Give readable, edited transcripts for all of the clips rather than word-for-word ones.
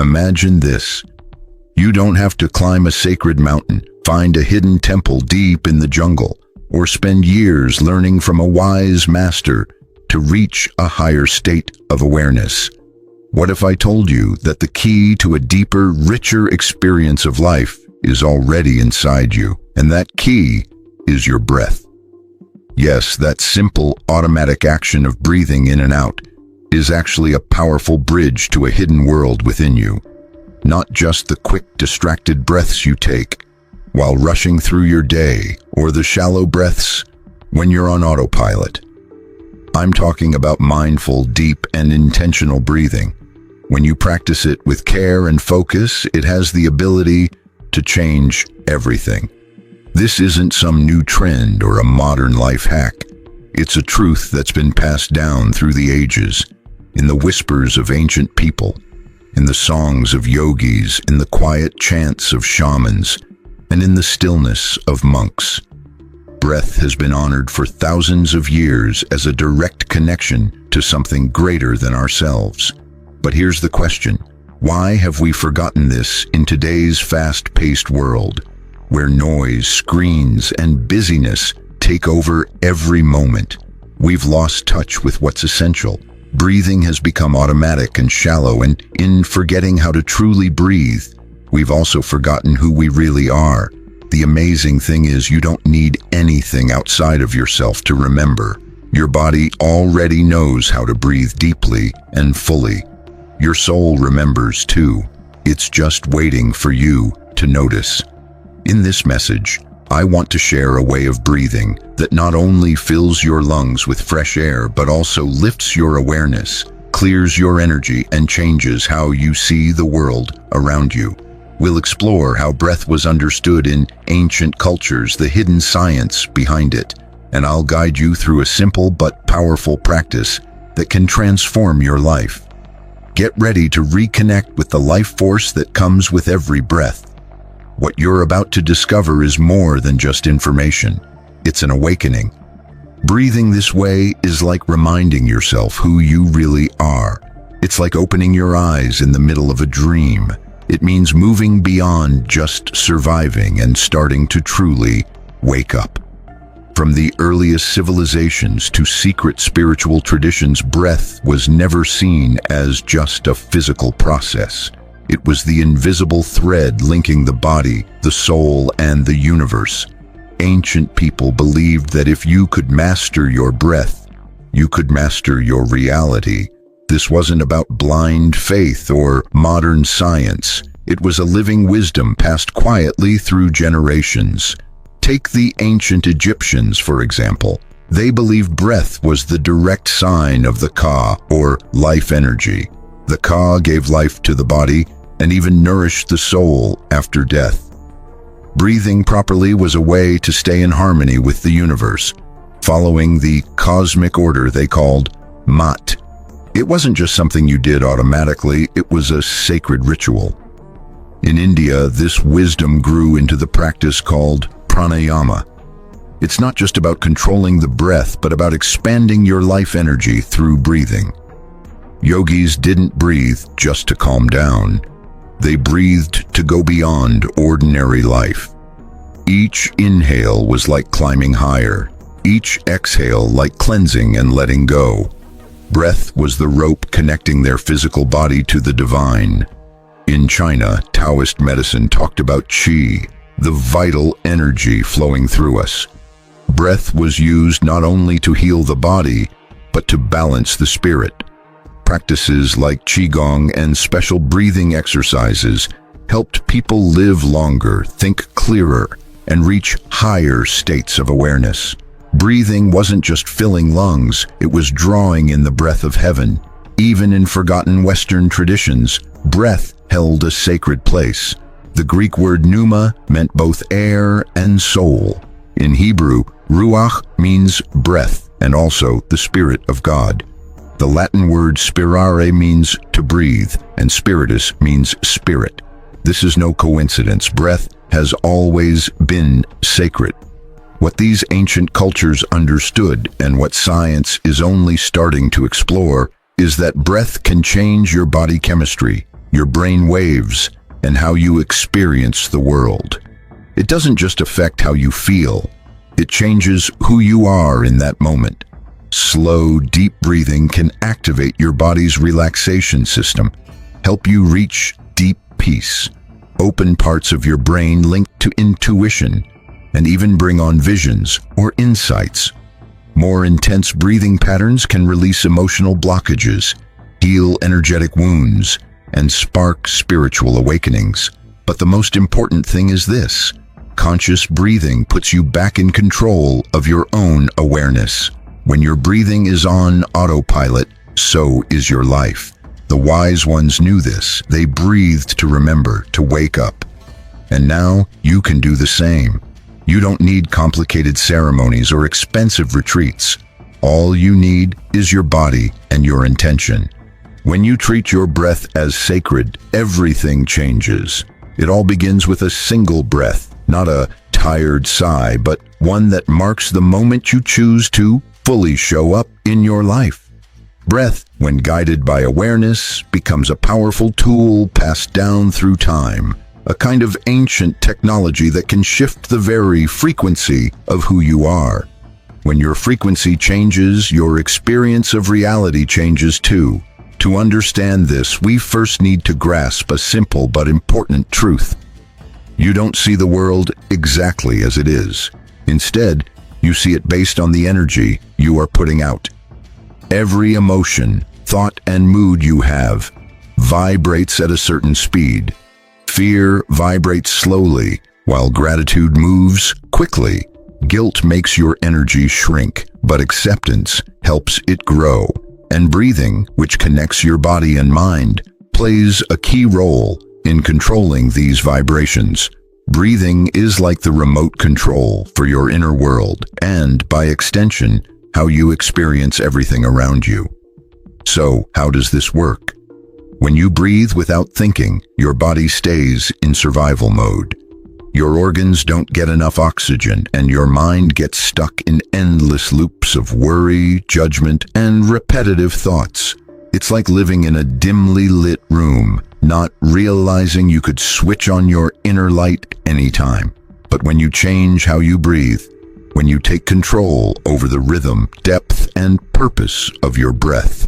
Imagine this. You don't have to climb a sacred mountain, find a hidden temple deep in the jungle, or spend years learning from a wise master to reach a higher state of awareness. What if I told you that the key to a deeper, richer experience of life is already inside you, and that key is your breath? Yes, that simple, automatic action of breathing in and out is actually a powerful bridge to a hidden world within you. Not just the quick, distracted breaths you take while rushing through your day, or the shallow breaths when you're on autopilot. I'm talking about mindful, deep, and intentional breathing. When you practice it with care and focus, it has the ability to change everything. This isn't some new trend or a modern life hack. It's a truth that's been passed down through the ages, in the whispers of ancient people, in the songs of yogis, in the quiet chants of shamans, and in the stillness of monks. Breath has been honored for thousands of years as a direct connection to something greater than ourselves. But here's the question: why have we forgotten this in today's fast-paced world, where noise, screens, and busyness take over every moment? We've lost touch with what's essential. Breathing has become automatic and shallow, and in forgetting how to truly breathe, we've also forgotten who we really are. The amazing thing is, you don't need anything outside of yourself to remember. Your body already knows how to breathe deeply and fully. Your soul remembers too. It's just waiting for you to notice. In this message, I want to share a way of breathing that not only fills your lungs with fresh air, but also lifts your awareness, clears your energy, and changes how you see the world around you. We'll explore how breath was understood in ancient cultures, the hidden science behind it, and I'll guide you through a simple but powerful practice that can transform your life. Get ready to reconnect with the life force that comes with every breath. What you're about to discover is more than just information. It's an awakening. Breathing this way is like reminding yourself who you really are. It's like opening your eyes in the middle of a dream. It means moving beyond just surviving and starting to truly wake up. From the earliest civilizations to secret spiritual traditions, breath was never seen as just a physical process. It was the invisible thread linking the body, the soul, and the universe. Ancient people believed that if you could master your breath, you could master your reality. This wasn't about blind faith or modern science. It was a living wisdom passed quietly through generations. Take the ancient Egyptians, for example. They believed breath was the direct sign of the Ka, or life energy. The Ka gave life to the body and even nourished the soul after death. Breathing properly was a way to stay in harmony with the universe, following the cosmic order they called Mat. It wasn't just something you did automatically, it was a sacred ritual. In India, this wisdom grew into the practice called pranayama. It's not just about controlling the breath, but about expanding your life energy through breathing. Yogis didn't breathe just to calm down. They breathed to go beyond ordinary life. Each inhale was like climbing higher, each exhale like cleansing and letting go. Breath was the rope connecting their physical body to the divine. In China, Taoist medicine talked about qi, the vital energy flowing through us. Breath was used not only to heal the body, but to balance the spirit. Practices like qigong and special breathing exercises helped people live longer, think clearer, and reach higher states of awareness. Breathing wasn't just filling lungs, it was drawing in the breath of heaven. Even in forgotten Western traditions, breath held a sacred place. The Greek word pneuma meant both air and soul. In Hebrew, ruach means breath and also the Spirit of God. The Latin word spirare means to breathe, and spiritus means spirit. This is no coincidence. Breath has always been sacred. What these ancient cultures understood, and what science is only starting to explore, is that breath can change your body chemistry. your brain waves, and how you experience the world. It doesn't just affect how you feel, it changes who you are in that moment. Slow, deep breathing can activate your body's relaxation system, help you reach deep peace, open parts of your brain linked to intuition, and even bring on visions or insights. More intense breathing patterns can release emotional blockages, heal energetic wounds, and spark spiritual awakenings. But the most important thing is this: conscious breathing puts you back in control of your own awareness. When your breathing is on autopilot, so is your life. The wise ones knew this. They breathed to remember, to wake up. And now you can do the same. You don't need complicated ceremonies or expensive retreats. All you need is your body and your intention. When you treat your breath as sacred, everything changes. It all begins with a single breath, not a tired sigh, but one that marks the moment you choose to fully show up in your life. Breath, when guided by awareness, becomes a powerful tool passed down through time, a kind of ancient technology that can shift the very frequency of who you are. When your frequency changes, your experience of reality changes too. To understand this, we first need to grasp a simple but important truth. You don't see the world exactly as it is. Instead, you see it based on the energy you are putting out. Every emotion, thought, and mood you have vibrates at a certain speed. Fear vibrates slowly, while gratitude moves quickly. Guilt makes your energy shrink, but acceptance helps it grow. And breathing, which connects your body and mind, plays a key role in controlling these vibrations. Breathing is like the remote control for your inner world and, by extension, how you experience everything around you. So, how does this work? When you breathe without thinking, your body stays in survival mode. Your organs don't get enough oxygen, and your mind gets stuck in endless loops of worry, judgment, and repetitive thoughts. It's like living in a dimly lit room, not realizing you could switch on your inner light anytime. But when you change how you breathe, when you take control over the rhythm, depth, and purpose of your breath,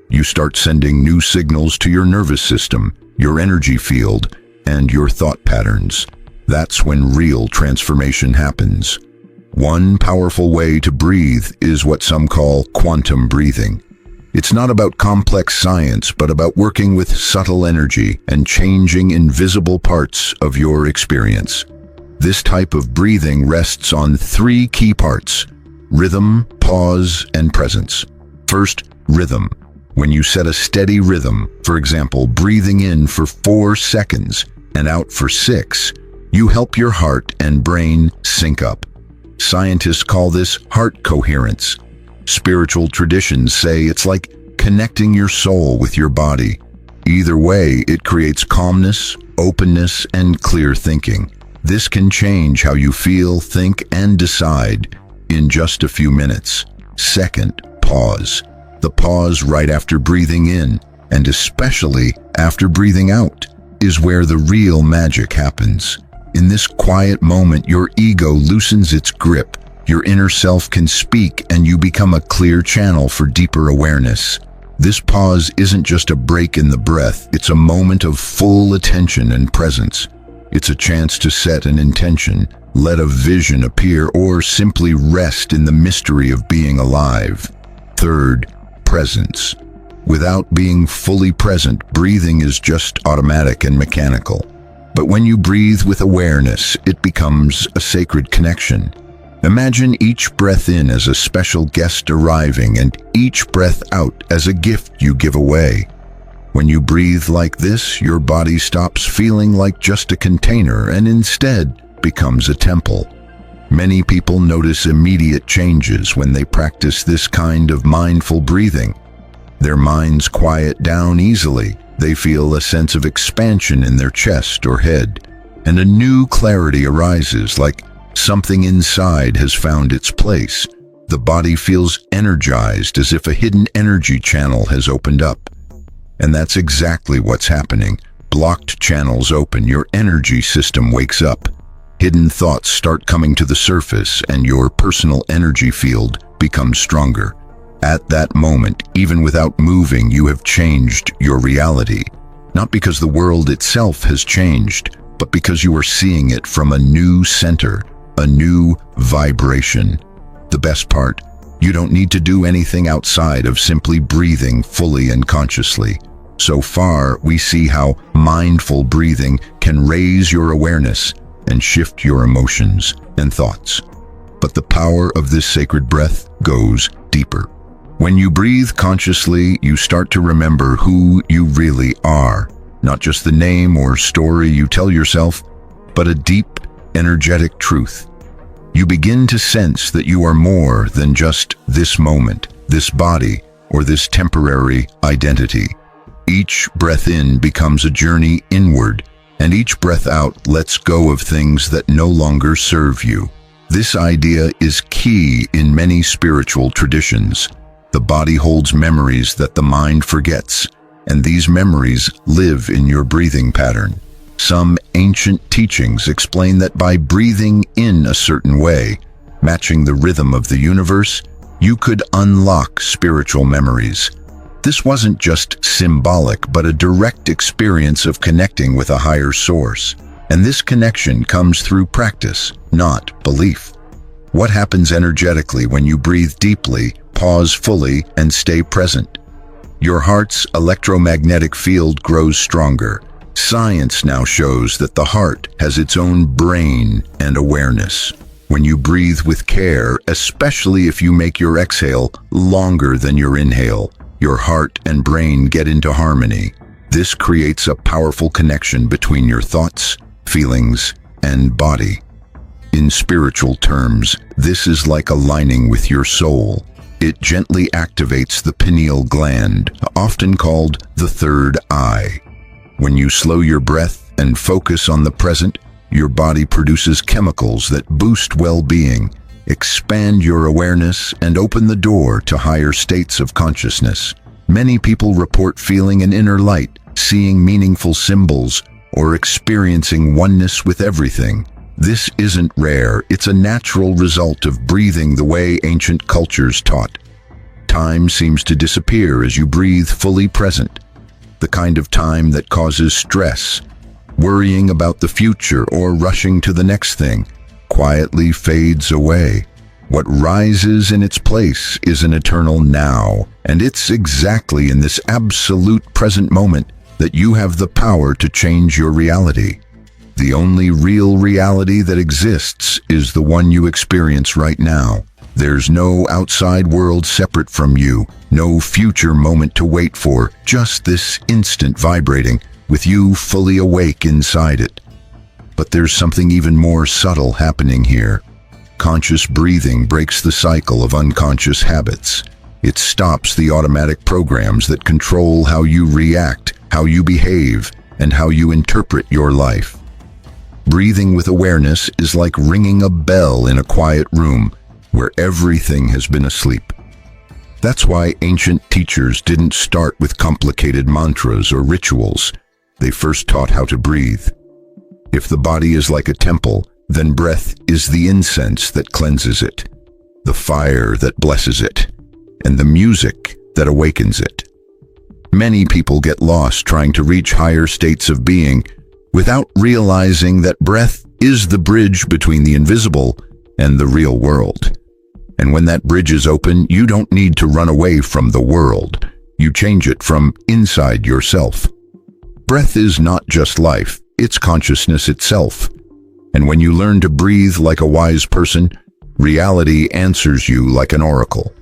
you start sending new signals to your nervous system, your energy field, and your thought patterns. That's when real transformation happens. One powerful way to breathe is what some call quantum breathing. It's not about complex science, but about working with subtle energy and changing invisible parts of your experience. This type of breathing rests on three key parts: rhythm, pause, and presence. First, rhythm. When you set a steady rhythm, for example, breathing in for 4 seconds and out for 6, you help your heart and brain sync up. Scientists call this heart coherence. Spiritual traditions say it's like connecting your soul with your body. Either way, it creates calmness, openness, and clear thinking. This can change how you feel, think, and decide in just a few minutes. Second, pause. The pause right after breathing in, and especially after breathing out, is where the real magic happens. In this quiet moment, your ego loosens its grip, your inner self can speak, and you become a clear channel for deeper awareness. This pause isn't just a break in the breath, it's a moment of full attention and presence. It's a chance to set an intention, let a vision appear, or simply rest in the mystery of being alive. Third, presence. Without being fully present, breathing is just automatic and mechanical. But when you breathe with awareness, it becomes a sacred connection. Imagine each breath in as a special guest arriving and each breath out as a gift you give away. When you breathe like this, your body stops feeling like just a container and instead becomes a temple. Many people notice immediate changes when they practice this kind of mindful breathing. Their minds quiet down easily. They feel a sense of expansion in their chest or head, and a new clarity arises, like something inside has found its place. The body feels energized, as if a hidden energy channel has opened up. And that's exactly what's happening. Blocked channels open, your energy system wakes up. Hidden thoughts start coming to the surface, and your personal energy field becomes stronger. At that moment, even without moving, you have changed your reality. Not because the world itself has changed, but because you are seeing it from a new center, a new vibration. The best part, you don't need to do anything outside of simply breathing fully and consciously. So far, we see how mindful breathing can raise your awareness and shift your emotions and thoughts. But the power of this sacred breath goes deeper. When you breathe consciously, you start to remember who you really are. Not just the name or story you tell yourself, but a deep, energetic truth. You begin to sense that you are more than just this moment, this body, or this temporary identity. Each breath in becomes a journey inward, and each breath out lets go of things that no longer serve you. This idea is key in many spiritual traditions. The body holds memories that the mind forgets, and these memories live in your breathing pattern. Some ancient teachings explain that by breathing in a certain way, matching the rhythm of the universe, you could unlock spiritual memories. This wasn't just symbolic, but a direct experience of connecting with a higher source. And this connection comes through practice, not belief. What happens energetically when you breathe deeply, pause fully, and stay present? Your heart's electromagnetic field grows stronger. Science now shows that the heart has its own brain and awareness. When you breathe with care, especially if you make your exhale longer than your inhale, your heart and brain get into harmony. This creates a powerful connection between your thoughts, feelings, and body. In spiritual terms, this is like aligning with your soul. It gently activates the pineal gland, often called the third eye. When you slow your breath and focus on the present, your body produces chemicals that boost well-being, expand your awareness, and open the door to higher states of consciousness. Many people report feeling an inner light, seeing meaningful symbols, or experiencing oneness with everything. This isn't rare, it's a natural result of breathing the way ancient cultures taught. Time seems to disappear as you breathe fully present. The kind of time that causes stress, worrying about the future, or rushing to the next thing, quietly fades away. What rises in its place is an eternal now, and it's exactly in this absolute present moment that you have the power to change your reality. The only real reality that exists is the one you experience right now. There's no outside world separate from you, no future moment to wait for, just this instant vibrating, with you fully awake inside it. But there's something even more subtle happening here. Conscious breathing breaks the cycle of unconscious habits. It stops the automatic programs that control how you react, how you behave, and how you interpret your life. Breathing with awareness is like ringing a bell in a quiet room where everything has been asleep. That's why ancient teachers didn't start with complicated mantras or rituals. They first taught how to breathe. If the body is like a temple, then breath is the incense that cleanses it, the fire that blesses it, and the music that awakens it. Many people get lost trying to reach higher states of being without realizing that breath is the bridge between the invisible and the real world. And when that bridge is open, you don't need to run away from the world. You change it from inside yourself. Breath is not just life, it's consciousness itself. And when you learn to breathe like a wise person, reality answers you like an oracle.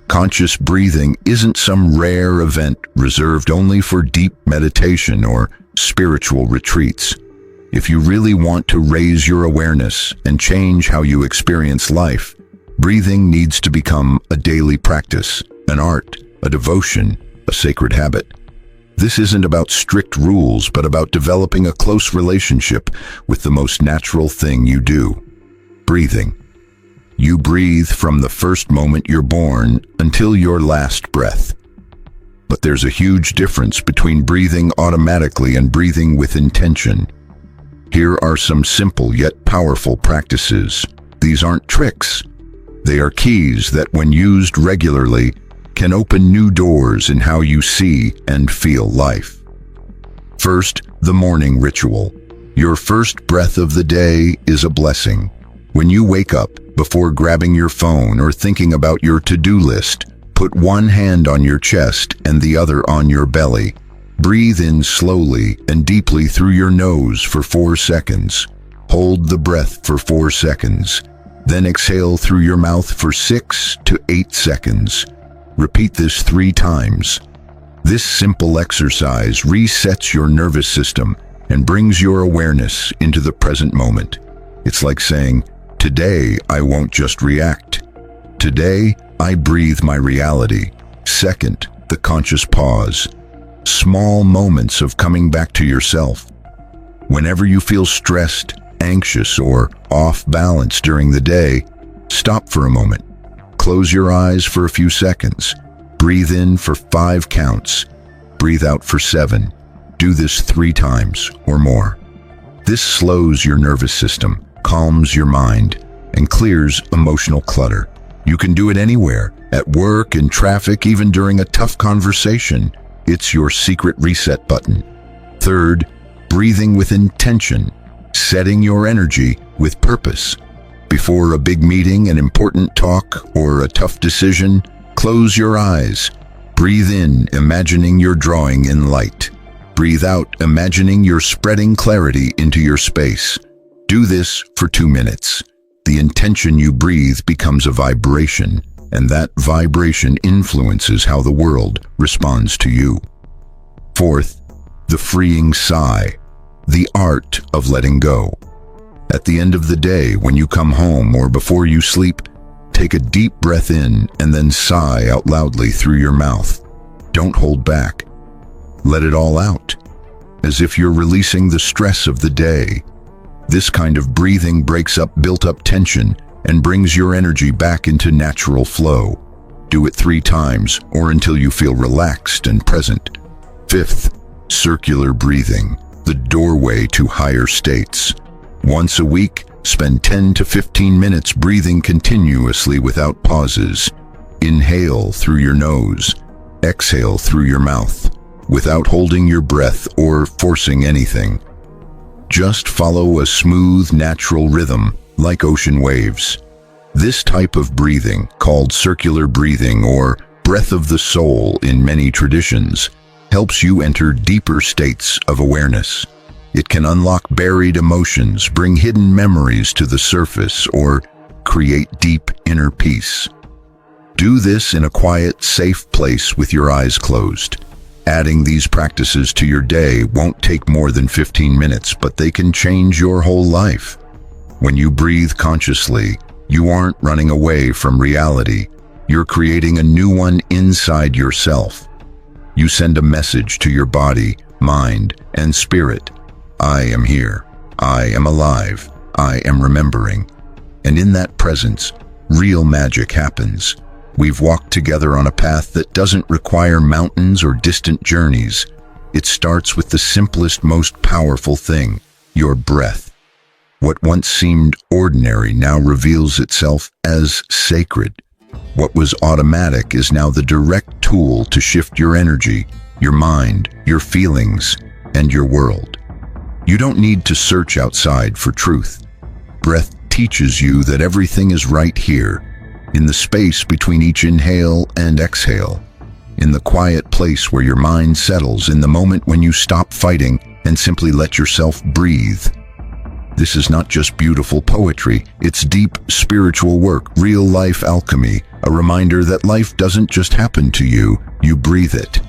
Conscious breathing isn't some rare event reserved only for deep meditation or spiritual retreats. If you really want to raise your awareness and change how you experience life, breathing needs to become a daily practice, an art, a devotion, a sacred habit. This isn't about strict rules, but about developing a close relationship with the most natural thing you do, breathing. You breathe from the first moment you're born until your last breath. But there's a huge difference between breathing automatically and breathing with intention. Here are some simple yet powerful practices. These aren't tricks. They are keys that, when used regularly, can open new doors in how you see and feel life. First, the morning ritual. Your first breath of the day is a blessing. When you wake up, before grabbing your phone or thinking about your to-do list, put one hand on your chest and the other on your belly. Breathe in slowly and deeply through your nose for 4 seconds. Hold the breath for 4 seconds. Then exhale through your mouth for 6 to 8 seconds. Repeat this 3 times. This simple exercise resets your nervous system and brings your awareness into the present moment. It's like saying, "Today I won't just react. Today I breathe my reality." Second, the conscious pause. Small moments of coming back to yourself. Whenever you feel stressed, anxious, or off balance during the day, stop for a moment. Close your eyes for a few seconds. Breathe in for 5 counts. Breathe out for 7. Do this 3 times or more. This slows your nervous system, calms your mind, and clears emotional clutter. You can do it anywhere, at work, in traffic, even during a tough conversation. It's your secret reset button. Third, breathing with intention, setting your energy with purpose. Before a big meeting, an important talk, or a tough decision, close your eyes. Breathe in, imagining you're drawing in light. Breathe out, imagining you're spreading clarity into your space. Do this for 2 minutes. The intention you breathe becomes a vibration, and that vibration influences how the world responds to you. Fourth, the freeing sigh, the art of letting go. At the end of the day, when you come home or before you sleep, take a deep breath in and then sigh out loudly through your mouth. Don't hold back. Let it all out, as if you're releasing the stress of the day. This kind of breathing breaks up built-up tension and brings your energy back into natural flow. Do it 3 times or until you feel relaxed and present. Fifth, circular breathing, the doorway to higher states. Once a week, spend 10 to 15 minutes breathing continuously without pauses. Inhale through your nose, exhale through your mouth, without holding your breath or forcing anything. Just follow a smooth, natural rhythm, like ocean waves. This type of breathing, called circular breathing or breath of the soul in many traditions, helps you enter deeper states of awareness. It can unlock buried emotions, bring hidden memories to the surface, or create deep inner peace. Do this in a quiet, safe place with your eyes closed. Adding these practices to your day won't take more than 15 minutes, but they can change your whole life. When you breathe consciously, you aren't running away from reality. You're creating a new one inside yourself. You send a message to your body, mind, and spirit. I am here. I am alive. I am remembering. And in that presence, real magic happens. We've walked together on a path that doesn't require mountains or distant journeys. It starts with the simplest, most powerful thing, your breath. What once seemed ordinary now reveals itself as sacred. What was automatic is now the direct tool to shift your energy, your mind, your feelings, and your world. You don't need to search outside for truth. Breath teaches you that everything is right here, in the space between each inhale and exhale, in the quiet place where your mind settles, in the moment when you stop fighting and simply let yourself breathe. This is not just beautiful poetry, it's deep spiritual work, real-life alchemy, a reminder that life doesn't just happen to you, you breathe it.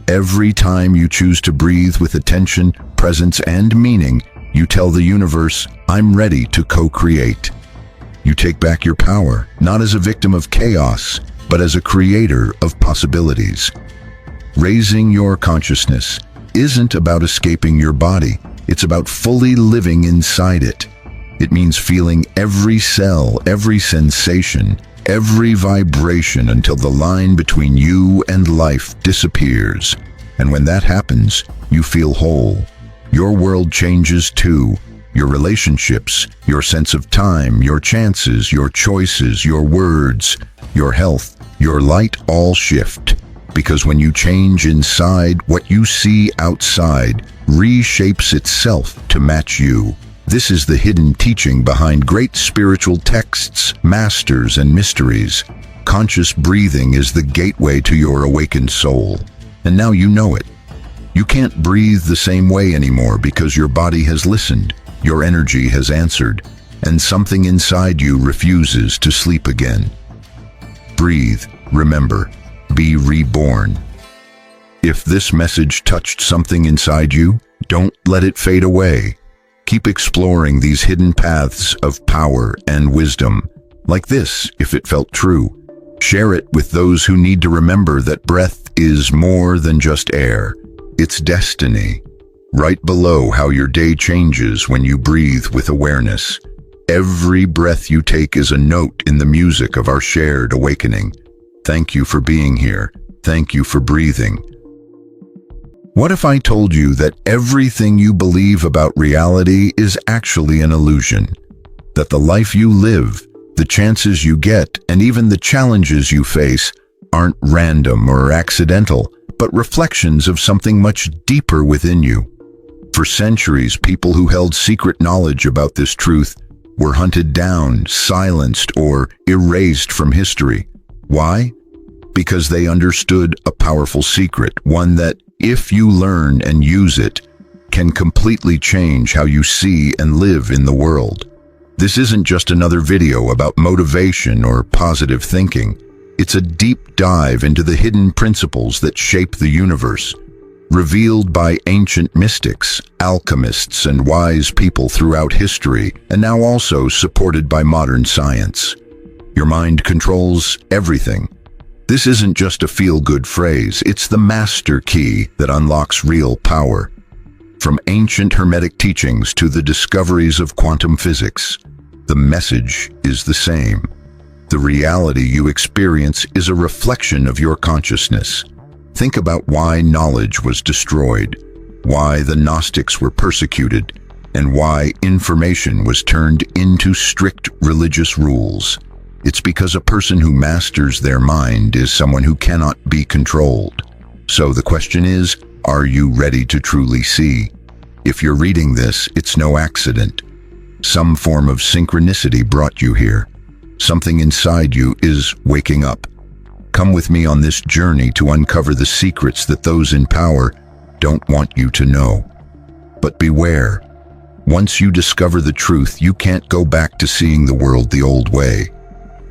Every time you choose to breathe with attention, presence, and meaning, you tell the universe, I'm ready to co-create. You take back your power, not as a victim of chaos, but as a creator of possibilities. Raising your consciousness isn't about escaping your body, it's about fully living inside it. It means feeling every cell, every sensation, every vibration until the line between you and life disappears. And when that happens, you feel whole. Your world changes too. Your relationships, your sense of time, your chances, your choices, your words, your health, your light all shift. Because when you change inside, what you see outside reshapes itself to match you. This is the hidden teaching behind great spiritual texts, masters, and mysteries. Conscious breathing is the gateway to your awakened soul. And now you know it. You can't breathe the same way anymore because your body has listened, your energy has answered, and something inside you refuses to sleep again. Breathe, remember, be reborn. If this message touched something inside you, don't let it fade away. Keep exploring these hidden paths of power and wisdom. Like this, if it felt true. Share it with those who need to remember that breath is more than just air. It's destiny. Write below how your day changes when you breathe with awareness. Every breath you take is a note in the music of our shared awakening. Thank you for being here. Thank you for breathing. What if I told you that everything you believe about reality is actually an illusion? That the life you live, the chances you get, and even the challenges you face aren't random or accidental, but reflections of something much deeper within you. For centuries, people who held secret knowledge about this truth were hunted down, silenced, or erased from history. Why? Because they understood a powerful secret, one that, if you learn and use it, can completely change how you see and live in the world. This isn't just another video about motivation or positive thinking. It's a deep dive into the hidden principles that shape the universe, revealed by ancient mystics, alchemists, and wise people throughout history, and now also supported by modern science. Your mind controls everything. This isn't just a feel-good phrase, it's the master key that unlocks real power. From ancient Hermetic teachings to the discoveries of quantum physics, the message is the same. The reality you experience is a reflection of your consciousness. Think about why knowledge was destroyed, why the Gnostics were persecuted, and why information was turned into strict religious rules. It's because a person who masters their mind is someone who cannot be controlled. So the question is, are you ready to truly see? If you're reading this, it's no accident. Some form of synchronicity brought you here. Something inside you is waking up. Come with me on this journey to uncover the secrets that those in power don't want you to know. But beware. Once you discover the truth, you can't go back to seeing the world the old way.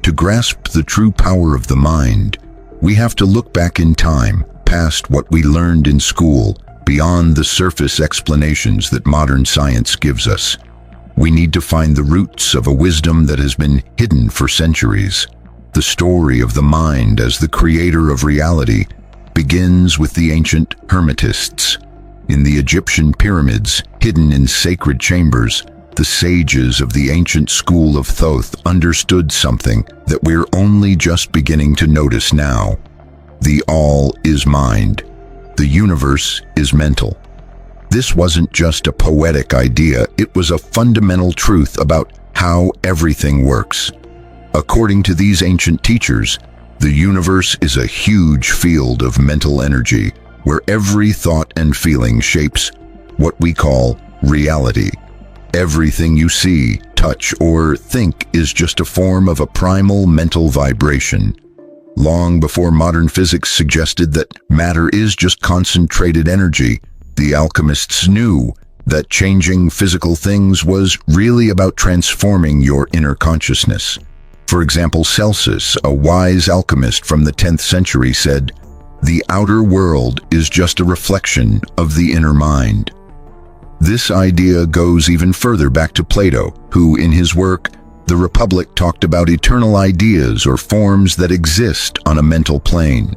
To grasp the true power of the mind, we have to look back in time, past what we learned in school, beyond the surface explanations that modern science gives us. We need to find the roots of a wisdom that has been hidden for centuries. The story of the mind as the creator of reality begins with the ancient Hermetists. In the Egyptian pyramids, hidden in sacred chambers, the sages of the ancient school of Thoth understood something that we're only just beginning to notice now. The all is mind. The universe is mental. This wasn't just a poetic idea, it was a fundamental truth about how everything works. According to these ancient teachers, the universe is a huge field of mental energy, where every thought and feeling shapes what we call reality. Everything you see, touch, or think is just a form of a primal mental vibration. Long before modern physics suggested that matter is just concentrated energy, the alchemists knew that changing physical things was really about transforming your inner consciousness. For example, Celsus, a wise alchemist from the 10th century, said, "The outer world is just a reflection of the inner mind." This idea goes even further back to Plato, who, in his work, The Republic, talked about eternal ideas or forms that exist on a mental plane.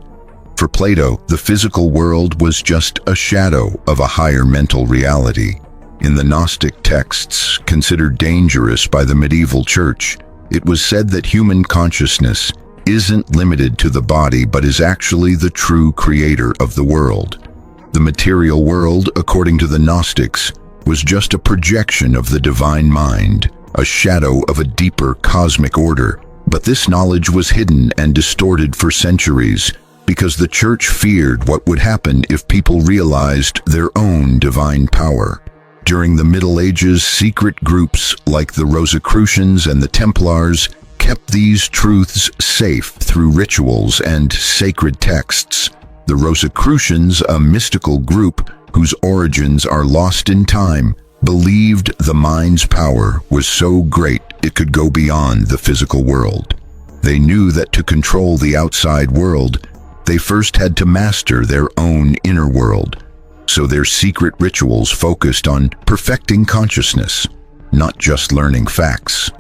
For Plato, the physical world was just a shadow of a higher mental reality. In the Gnostic texts, considered dangerous by the medieval church, It was said that human consciousness isn't limited to the body but is actually the true creator of the world. The material world, according to the Gnostics, was just a projection of the divine mind, a shadow of a deeper cosmic order. But this knowledge was hidden and distorted for centuries because the church feared what would happen if people realized their own divine power. During the Middle Ages, secret groups like the Rosicrucians and the Templars kept these truths safe through rituals and sacred texts. The Rosicrucians, a mystical group whose origins are lost in time, believed the mind's power was so great it could go beyond the physical world. They knew that to control the outside world, they first had to master their own inner world. So their secret rituals focused on perfecting consciousness, not just learning facts.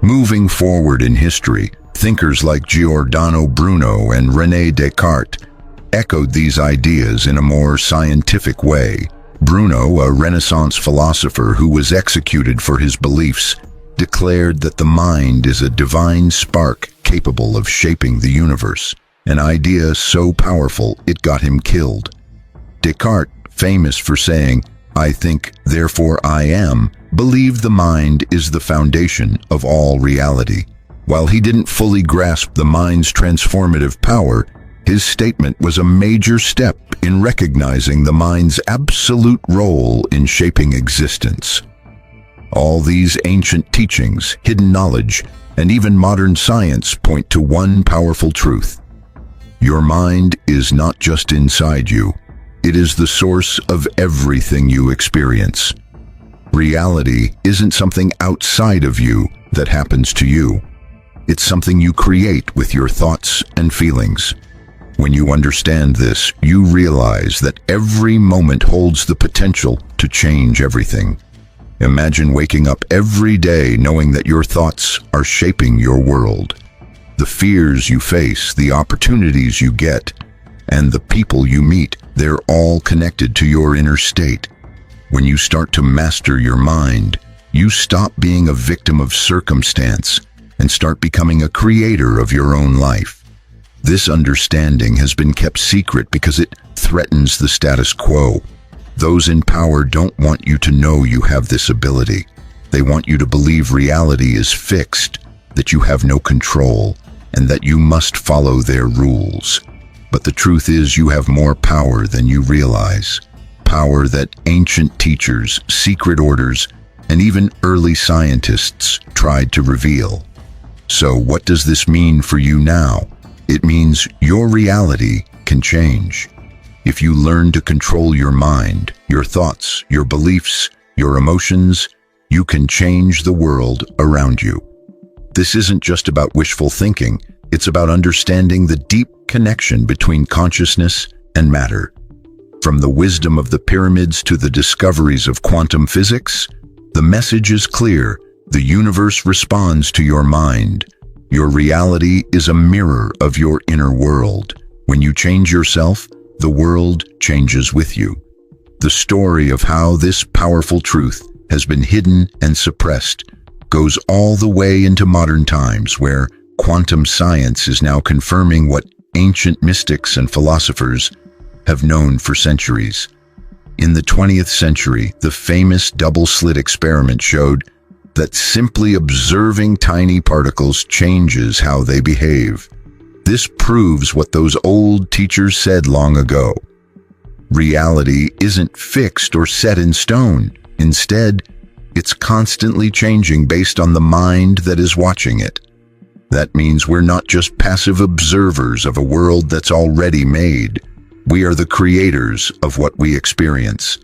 Moving forward in history, thinkers like Giordano Bruno and René Descartes echoed these ideas in a more scientific way. Bruno, a Renaissance philosopher who was executed for his beliefs, declared that the mind is a divine spark capable of shaping the universe, an idea so powerful it got him killed. Descartes, famous for saying, "I think, therefore I am," believed the mind is the foundation of all reality. While he didn't fully grasp the mind's transformative power, his statement was a major step in recognizing the mind's absolute role in shaping existence. All these ancient teachings, hidden knowledge, and even modern science point to one powerful truth. Your mind is not just inside you. It is the source of everything you experience. Reality isn't something outside of you that happens to you. It's something you create with your thoughts and feelings. When you understand this, you realize that every moment holds the potential to change everything. Imagine waking up every day knowing that your thoughts are shaping your world. The fears you face, the opportunities you get, and the people you meet, they're all connected to your inner state. When you start to master your mind, you stop being a victim of circumstance and start becoming a creator of your own life. This understanding has been kept secret because it threatens the status quo. Those in power don't want you to know you have this ability. They want you to believe reality is fixed, that you have no control, and that you must follow their rules. But the truth is you have more power than you realize. Power that ancient teachers, secret orders, and even early scientists tried to reveal. So what does this mean for you now? It means your reality can change. If you learn to control your mind, your thoughts, your beliefs, your emotions, you can change the world around you. This isn't just about wishful thinking, it's about understanding the deep connection between consciousness and matter. From the wisdom of the pyramids to the discoveries of quantum physics, the message is clear. The universe responds to your mind. Your reality is a mirror of your inner world. When you change yourself, the world changes with you. The story of how this powerful truth has been hidden and suppressed goes all the way into modern times, where quantum science is now confirming what ancient mystics and philosophers have known for centuries. In the 20th century, the famous double-slit experiment showed that simply observing tiny particles changes how they behave. This proves what those old teachers said long ago. Reality isn't fixed or set in stone. Instead, it's constantly changing based on the mind that is watching it. That means we're not just passive observers of a world that's already made. We are the creators of what we experience.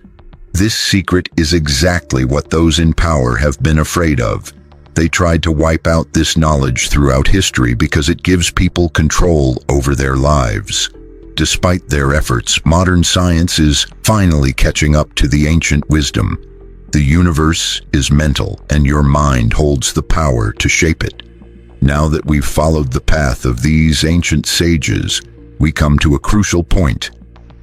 This secret is exactly what those in power have been afraid of. They tried to wipe out this knowledge throughout history because it gives people control over their lives. Despite their efforts, modern science is finally catching up to the ancient wisdom. The universe is mental, and your mind holds the power to shape it. Now that we've followed the path of these ancient sages, we come to a crucial point,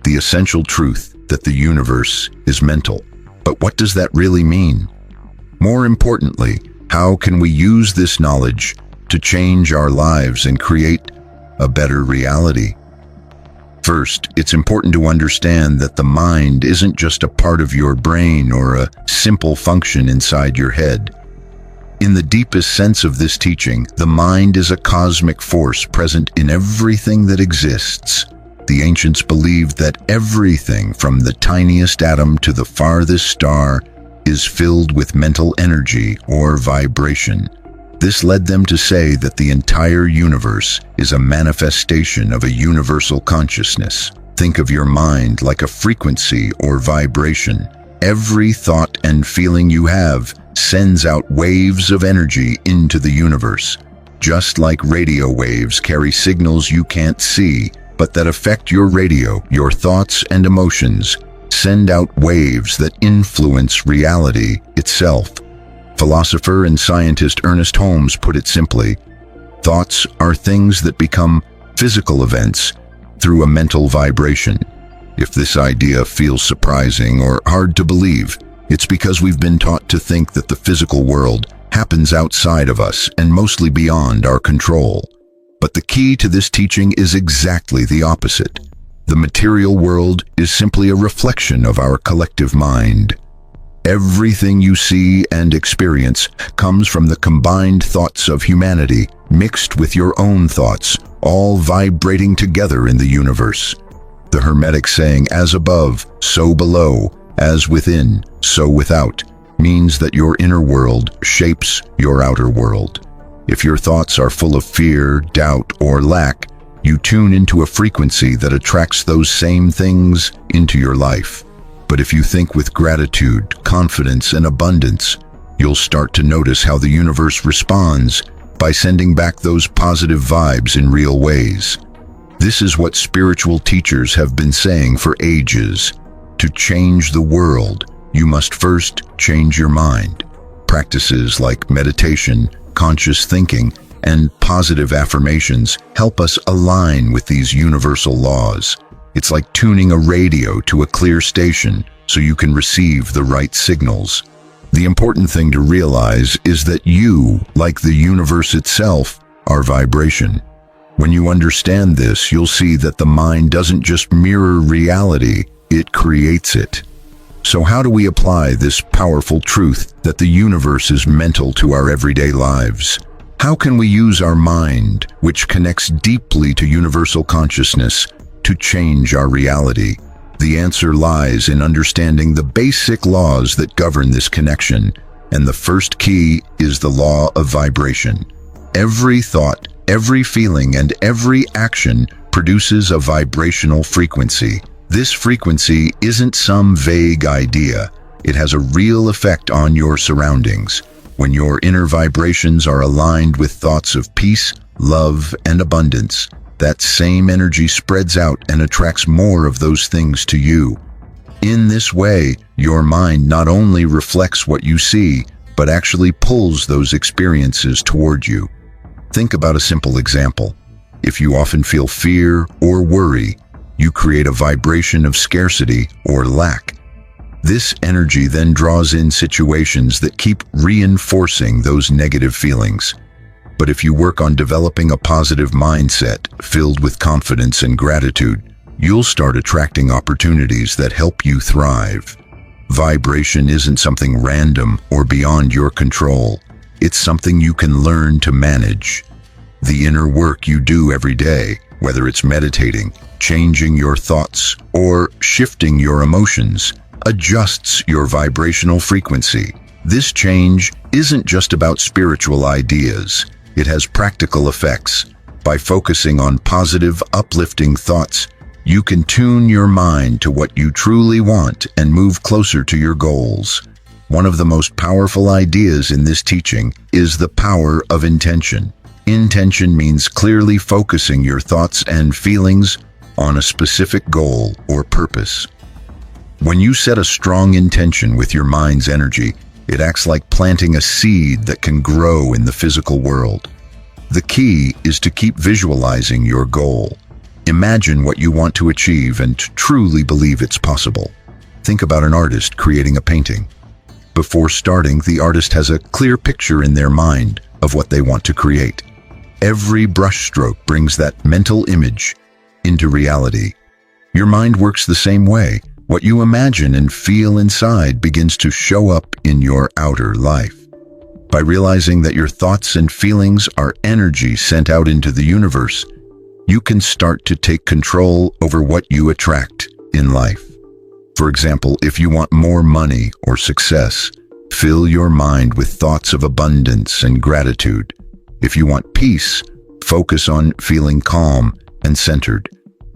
the essential truth that the universe is mental. But what does that really mean? More importantly, How can we use this knowledge to change our lives and create a better reality? First, it's important to understand that the mind isn't just a part of your brain or a simple function inside your head. In the deepest sense of this teaching, the mind is a cosmic force present in everything that exists. The ancients believed that everything from the tiniest atom to the farthest star is filled with mental energy or vibration. This led them to say that the entire universe is a manifestation of a universal consciousness. Think of your mind like a frequency or vibration. Every thought and feeling you have sends out waves of energy into the universe. Just like radio waves carry signals you can't see, but that affect your radio, your thoughts and emotions send out waves that influence reality itself. Philosopher and scientist Ernest Holmes put it simply, thoughts are things that become physical events through a mental vibration. If this idea feels surprising or hard to believe, it's because we've been taught to think that the physical world happens outside of us and mostly beyond our control. But the key to this teaching is exactly the opposite. The material world is simply a reflection of our collective mind. Everything you see and experience comes from the combined thoughts of humanity, mixed with your own thoughts, all vibrating together in the universe. The Hermetic saying, as above, so below, as within, so without, means that your inner world shapes your outer world. If your thoughts are full of fear, doubt, or lack, you tune into a frequency that attracts those same things into your life. But if you think with gratitude, confidence, and abundance, you'll start to notice how the universe responds by sending back those positive vibes in real ways. This is what spiritual teachers have been saying for ages. To change the world, you must first change your mind. Practices like meditation, conscious thinking, and positive affirmations help us align with these universal laws. It's like tuning a radio to a clear station so you can receive the right signals. The important thing to realize is that you, like the universe itself, are vibration. When you understand this, you'll see that the mind doesn't just mirror reality, it creates it. So how do we apply this powerful truth that the universe is mental to our everyday lives? How can we use our mind, which connects deeply to universal consciousness, to change our reality? The answer lies in understanding the basic laws that govern this connection, and the first key is the law of vibration. Every thought, every feeling, and every action produces a vibrational frequency. This frequency isn't some vague idea. It has a real effect on your surroundings. When your inner vibrations are aligned with thoughts of peace, love, and abundance, that same energy spreads out and attracts more of those things to you. In this way, your mind not only reflects what you see, but actually pulls those experiences toward you. Think about a simple example. If you often feel fear or worry, you create a vibration of scarcity or lack. This energy then draws in situations that keep reinforcing those negative feelings. But if you work on developing a positive mindset filled with confidence and gratitude, you'll start attracting opportunities that help you thrive. Vibration isn't something random or beyond your control. It's something you can learn to manage. The inner work you do every day, whether it's meditating, changing your thoughts, or shifting your emotions, adjusts your vibrational frequency. This change isn't just about spiritual ideas. It has practical effects. By focusing on positive, uplifting thoughts, you can tune your mind to what you truly want and move closer to your goals. One of the most powerful ideas in this teaching is the power of intention. Intention means clearly focusing your thoughts and feelings on a specific goal or purpose. When you set a strong intention with your mind's energy, it acts like planting a seed that can grow in the physical world. The key is to keep visualizing your goal. Imagine what you want to achieve and truly believe it's possible. Think about an artist creating a painting. Before starting, the artist has a clear picture in their mind of what they want to create. Every brushstroke brings that mental image into reality. Your mind works the same way. What you imagine and feel inside begins to show up in your outer life. By realizing that your thoughts and feelings are energy sent out into the universe, you can start to take control over what you attract in life. For example, if you want more money or success, fill your mind with thoughts of abundance and gratitude. If you want peace, focus on feeling calm and centered.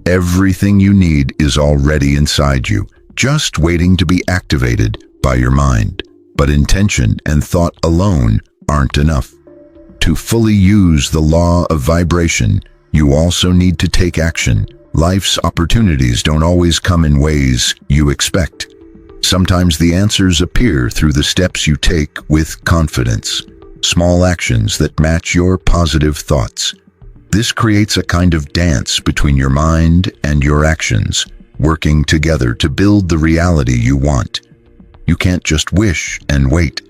Everything you need is already inside you, just waiting to be activated by your mind. But intention and thought alone aren't enough. To fully use the law of vibration, you also need to take action. Life's opportunities don't always come in ways you expect. Sometimes the answers appear through the steps you take with confidence, small actions that match your positive thoughts. This creates a kind of dance between your mind and your actions, working together to build the reality you want. You can't just wish and wait.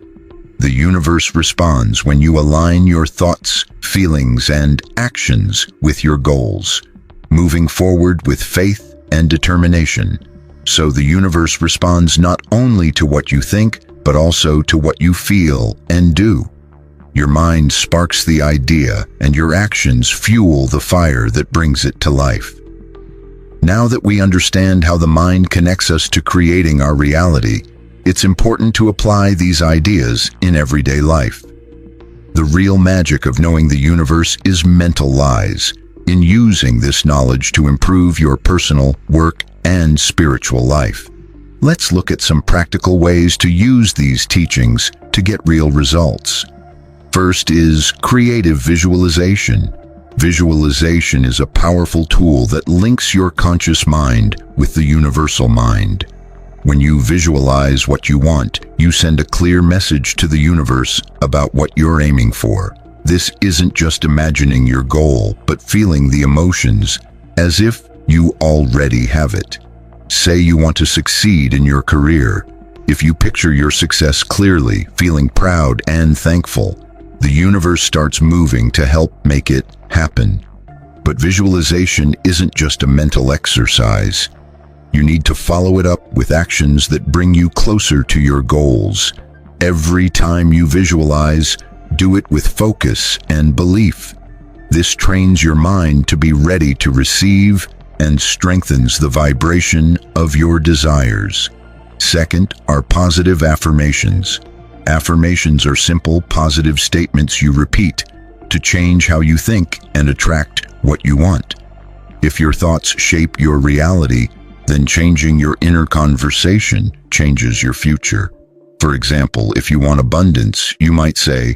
The universe responds when you align your thoughts, feelings, and actions with your goals, moving forward with faith and determination. So the universe responds not only to what you think, but also to what you feel and do. Your mind sparks the idea, and your actions fuel the fire that brings it to life. Now that we understand how the mind connects us to creating our reality, it's important to apply these ideas in everyday life. The real magic of knowing the universe is mental lies, in using this knowledge to improve your personal, work, and spiritual life. Let's look at some practical ways to use these teachings to get real results. First is creative visualization. Visualization is a powerful tool that links your conscious mind with the universal mind. When you visualize what you want, you send a clear message to the universe about what you're aiming for. This isn't just imagining your goal, but feeling the emotions as if you already have it. Say you want to succeed in your career. If you picture your success clearly, feeling proud and thankful, the universe starts moving to help make it happen. But visualization isn't just a mental exercise. You need to follow it up with actions that bring you closer to your goals. Every time you visualize, do it with focus and belief. This trains your mind to be ready to receive and strengthens the vibration of your desires. Second are positive affirmations. Affirmations are simple, positive statements you repeat to change how you think and attract what you want. If your thoughts shape your reality, then changing your inner conversation changes your future. For example, if you want abundance, you might say,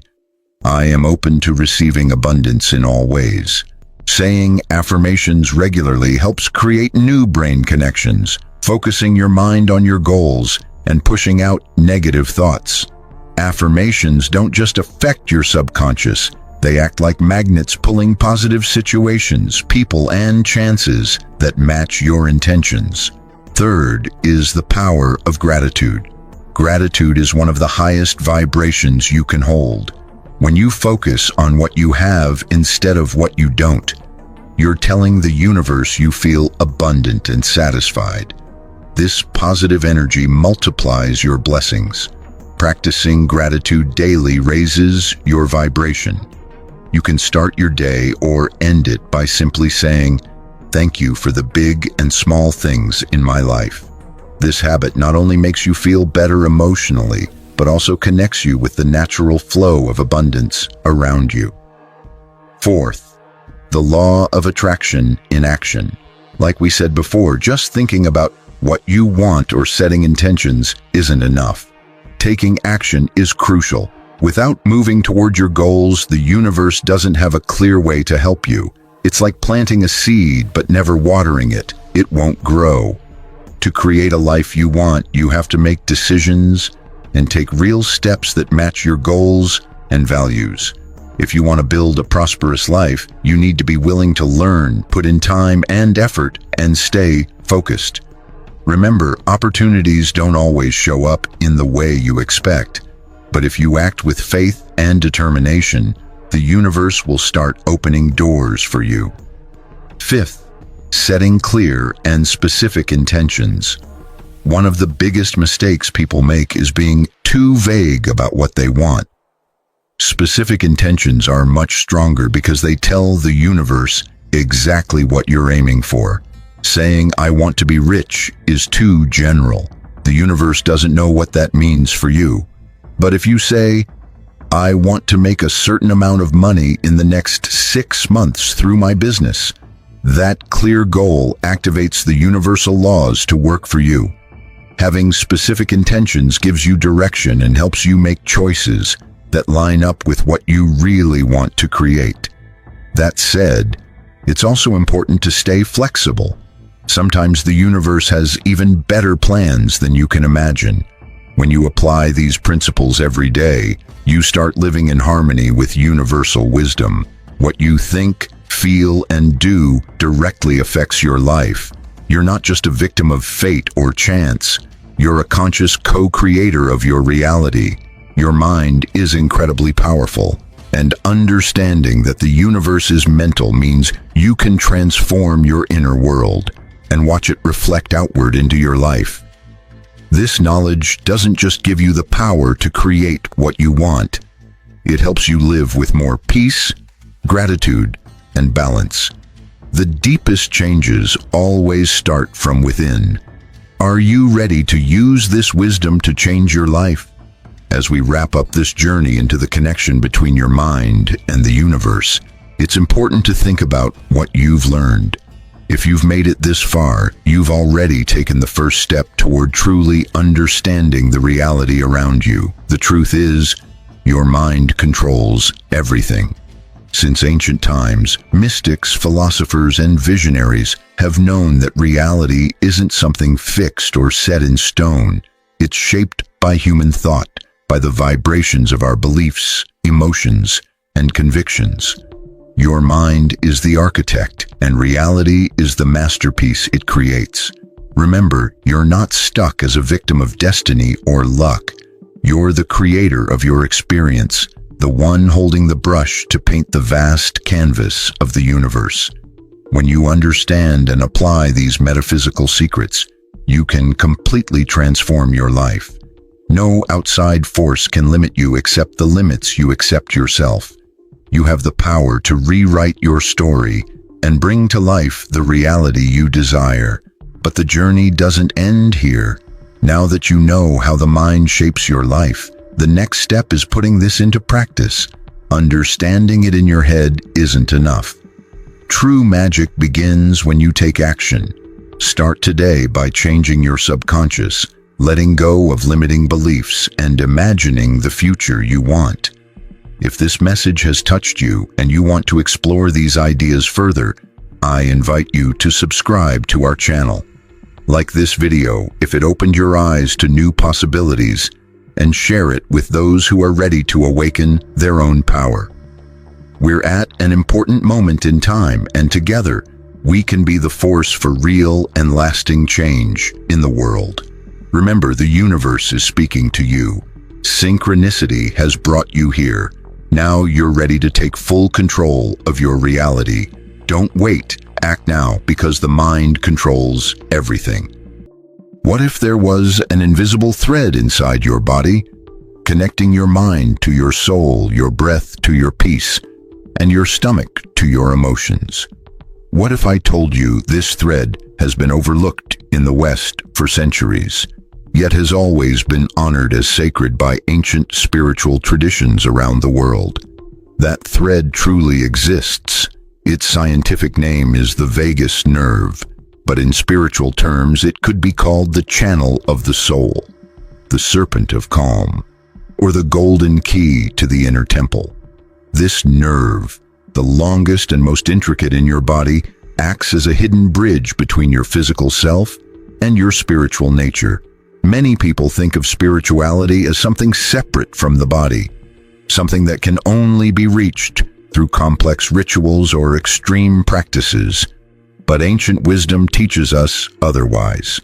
"I am open to receiving abundance in all ways." Saying affirmations regularly helps create new brain connections, focusing your mind on your goals and pushing out negative thoughts. Affirmations don't just affect your subconscious, they act like magnets pulling positive situations, people, and chances that match your intentions. Third is the power of gratitude. Gratitude is one of the highest vibrations you can hold. When you focus on what you have instead of what you don't, you're telling the universe you feel abundant and satisfied. This positive energy multiplies your blessings. Practicing gratitude daily raises your vibration. You can start your day or end it by simply saying, "Thank you for the big and small things in my life." This habit not only makes you feel better emotionally, but also connects you with the natural flow of abundance around you. Fourth, the law of attraction in action. Like we said before, just thinking about what you want or setting intentions isn't enough. Taking action is crucial. Without moving toward your goals, the universe doesn't have a clear way to help you. It's like planting a seed but never watering it. It won't grow. To create a life you want, you have to make decisions and take real steps that match your goals and values. If you want to build a prosperous life, you need to be willing to learn, put in time and effort, and stay focused. Remember, opportunities don't always show up in the way you expect, but if you act with faith and determination, the universe will start opening doors for you. Fifth, setting clear and specific intentions. One of the biggest mistakes people make is being too vague about what they want. Specific intentions are much stronger because they tell the universe exactly what you're aiming for. Saying, "I want to be rich," is too general. The universe doesn't know what that means for you. But if you say, "I want to make a certain amount of money in the next 6 months through my business," that clear goal activates the universal laws to work for you. Having specific intentions gives you direction and helps you make choices that line up with what you really want to create. That said, it's also important to stay flexible. Sometimes the universe has even better plans than you can imagine. When you apply these principles every day, you start living in harmony with universal wisdom. What you think, feel, and do directly affects your life. You're not just a victim of fate or chance. You're a conscious co-creator of your reality. Your mind is incredibly powerful, and understanding that the universe is mental means you can transform your inner world and watch it reflect outward into your life. This knowledge doesn't just give you the power to create what you want. It helps you live with more peace, gratitude, and balance. The deepest changes always start from within. Are you ready to use this wisdom to change your life? As we wrap up this journey into the connection between your mind and the universe, it's important to think about what you've learned. If you've made it this far, you've already taken the first step toward truly understanding the reality around you. The truth is, your mind controls everything. Since ancient times, mystics, philosophers, and visionaries have known that reality isn't something fixed or set in stone. It's shaped by human thought, by the vibrations of our beliefs, emotions, and convictions. Your mind is the architect, and reality is the masterpiece it creates. Remember, you're not stuck as a victim of destiny or luck. You're the creator of your experience, the one holding the brush to paint the vast canvas of the universe. When you understand and apply these metaphysical secrets, you can completely transform your life. No outside force can limit you except the limits you accept yourself. You have the power to rewrite your story and bring to life the reality you desire. But the journey doesn't end here. Now that you know how the mind shapes your life, the next step is putting this into practice. Understanding it in your head isn't enough. True magic begins when you take action. Start today by changing your subconscious, letting go of limiting beliefs, and imagining the future you want. If this message has touched you and you want to explore these ideas further, I invite you to subscribe to our channel. Like this video if it opened your eyes to new possibilities, and share it with those who are ready to awaken their own power. We're at an important moment in time, and together, we can be the force for real and lasting change in the world. Remember, the universe is speaking to you. Synchronicity has brought you here. Now you're ready to take full control of your reality. Don't wait, act now, because the mind controls everything. What if there was an invisible thread inside your body, connecting your mind to your soul, your breath to your peace, and your stomach to your emotions? What if I told you this thread has been overlooked in the West for centuries, yet has always been honored as sacred by ancient spiritual traditions around the world? That thread truly exists. Its scientific name is the vagus nerve, but in spiritual terms it could be called the channel of the soul, the serpent of calm, or the golden key to the inner temple. This nerve, the longest and most intricate in your body, acts as a hidden bridge between your physical self and your spiritual nature. Many people think of spirituality as something separate from the body, something that can only be reached through complex rituals or extreme practices. But ancient wisdom teaches us otherwise.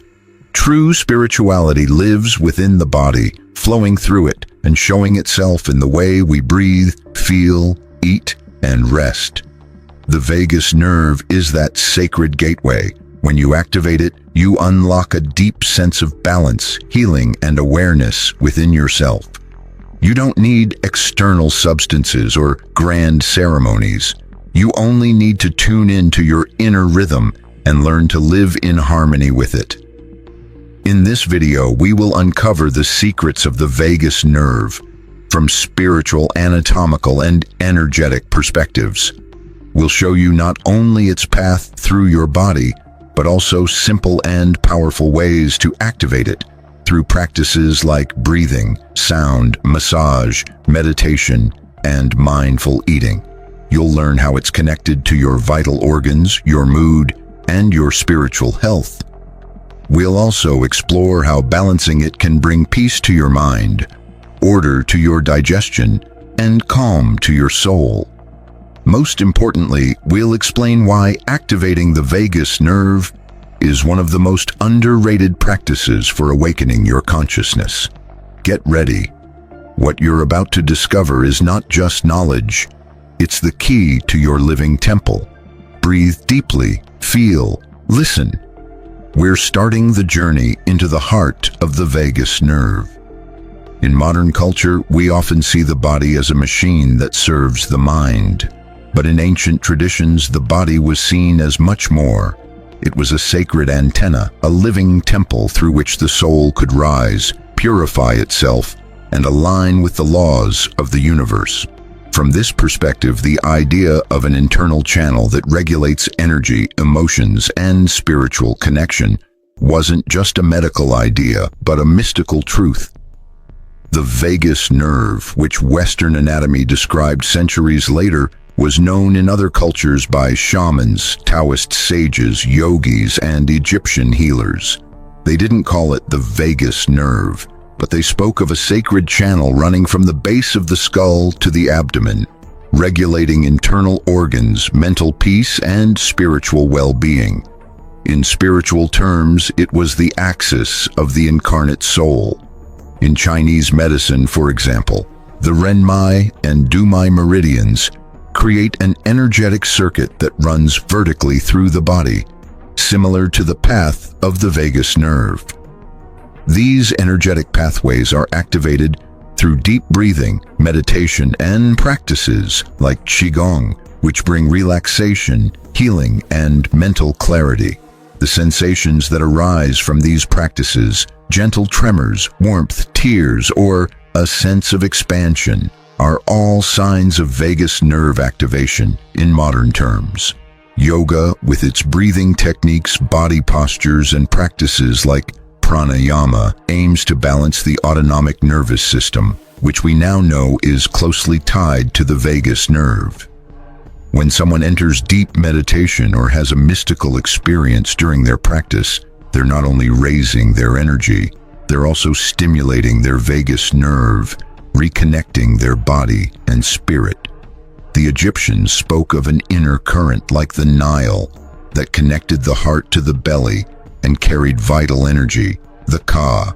True spirituality lives within the body, flowing through it and showing itself in the way we breathe, feel, eat, and rest. The vagus nerve is that sacred gateway. When you activate it, you unlock a deep sense of balance, healing, and awareness within yourself. You don't need external substances or grand ceremonies. You only need to tune into your inner rhythm and learn to live in harmony with it. In this video, we will uncover the secrets of the vagus nerve from spiritual, anatomical, and energetic perspectives. We'll show you not only its path through your body, but also simple and powerful ways to activate it through practices like breathing, sound, massage, meditation, and mindful eating. You'll learn how it's connected to your vital organs, your mood, and your spiritual health. We'll also explore how balancing it can bring peace to your mind, order to your digestion, and calm to your soul. Most importantly, we'll explain why activating the vagus nerve is one of the most underrated practices for awakening your consciousness. Get ready. What you're about to discover is not just knowledge, it's the key to your living temple. Breathe deeply, feel, listen. We're starting the journey into the heart of the vagus nerve. In modern culture, we often see the body as a machine that serves the mind. But in ancient traditions, the body was seen as much more. It was a sacred antenna, a living temple through which the soul could rise, purify itself, and align with the laws of the universe. From this perspective, the idea of an internal channel that regulates energy, emotions, and spiritual connection wasn't just a medical idea, but a mystical truth. The vagus nerve, which Western anatomy described centuries later, was known in other cultures by shamans, Taoist sages, yogis, and Egyptian healers. They didn't call it the vagus nerve, but they spoke of a sacred channel running from the base of the skull to the abdomen, regulating internal organs, mental peace, and spiritual well-being. In spiritual terms, it was the axis of the incarnate soul. In Chinese medicine, for example, the Renmai and Dumai meridians create an energetic circuit that runs vertically through the body, similar to the path of the vagus nerve. These energetic pathways are activated through deep breathing, meditation, and practices like Qigong, which bring relaxation, healing, and mental clarity. The sensations that arise from these practices, gentle tremors, warmth, tears, or a sense of expansion, are all signs of vagus nerve activation in modern terms. Yoga, with its breathing techniques, body postures, and practices like pranayama, aims to balance the autonomic nervous system, which we now know is closely tied to the vagus nerve. When someone enters deep meditation or has a mystical experience during their practice, they're not only raising their energy, they're also stimulating their vagus nerve, reconnecting their body and spirit. The Egyptians spoke of an inner current like the Nile that connected the heart to the belly and carried vital energy, the Ka.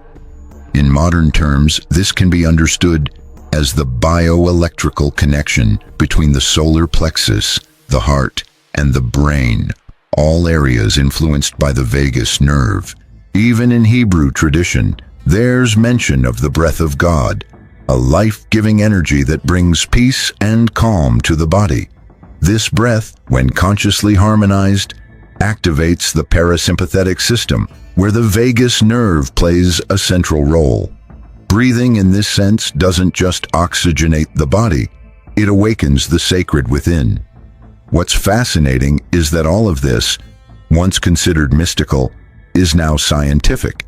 In modern terms, this can be understood as the bioelectrical connection between the solar plexus, the heart, and the brain, all areas influenced by the vagus nerve. Even in Hebrew tradition, there's mention of the breath of God, a life-giving energy that brings peace and calm to the body. This breath, when consciously harmonized, activates the parasympathetic system, where the vagus nerve plays a central role. Breathing in this sense doesn't just oxygenate the body, it awakens the sacred within. What's fascinating is that all of this, once considered mystical, is now scientific.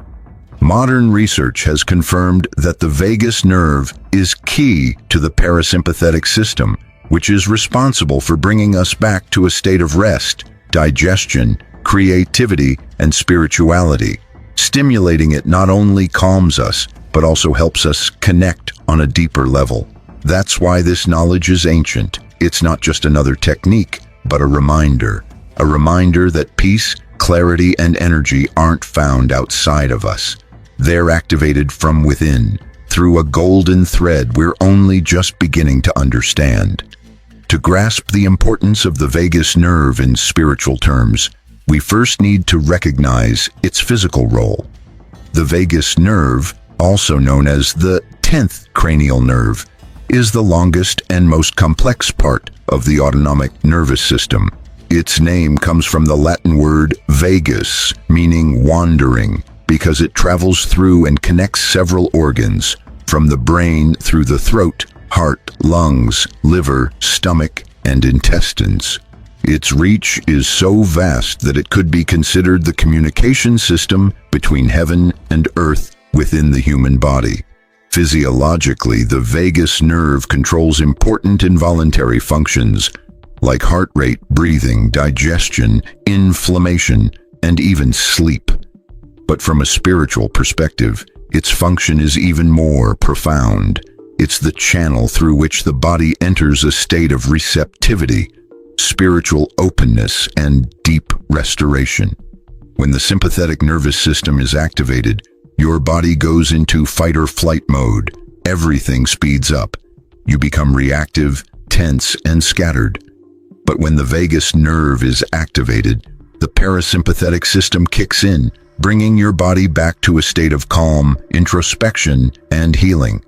Modern research has confirmed that the vagus nerve is key to the parasympathetic system, which is responsible for bringing us back to a state of rest, digestion, creativity, and spirituality. Stimulating it not only calms us, but also helps us connect on a deeper level. That's why this knowledge is ancient. It's not just another technique, but a reminder that peace, clarity and energy aren't found outside of us. They're activated from within, through a golden thread we're only just beginning to understand. To grasp the importance of the vagus nerve in spiritual terms, we first need to recognize its physical role. The vagus nerve, also known as the 10th cranial nerve, is the longest and most complex part of the autonomic nervous system. Its name comes from the Latin word vagus, meaning wandering, because it travels through and connects several organs, from the brain through the throat, heart, lungs, liver, stomach, and intestines. Its reach is so vast that it could be considered the communication system between heaven and earth within the human body. Physiologically, the vagus nerve controls important involuntary functions like heart rate, breathing, digestion, inflammation, and even sleep. But from a spiritual perspective, its function is even more profound. It's the channel through which the body enters a state of receptivity, spiritual openness, and deep restoration. When the sympathetic nervous system is activated, your body goes into fight or flight mode. Everything speeds up. You become reactive, tense, and scattered. But when the vagus nerve is activated, the parasympathetic system kicks in, bringing your body back to a state of calm, introspection, and healing.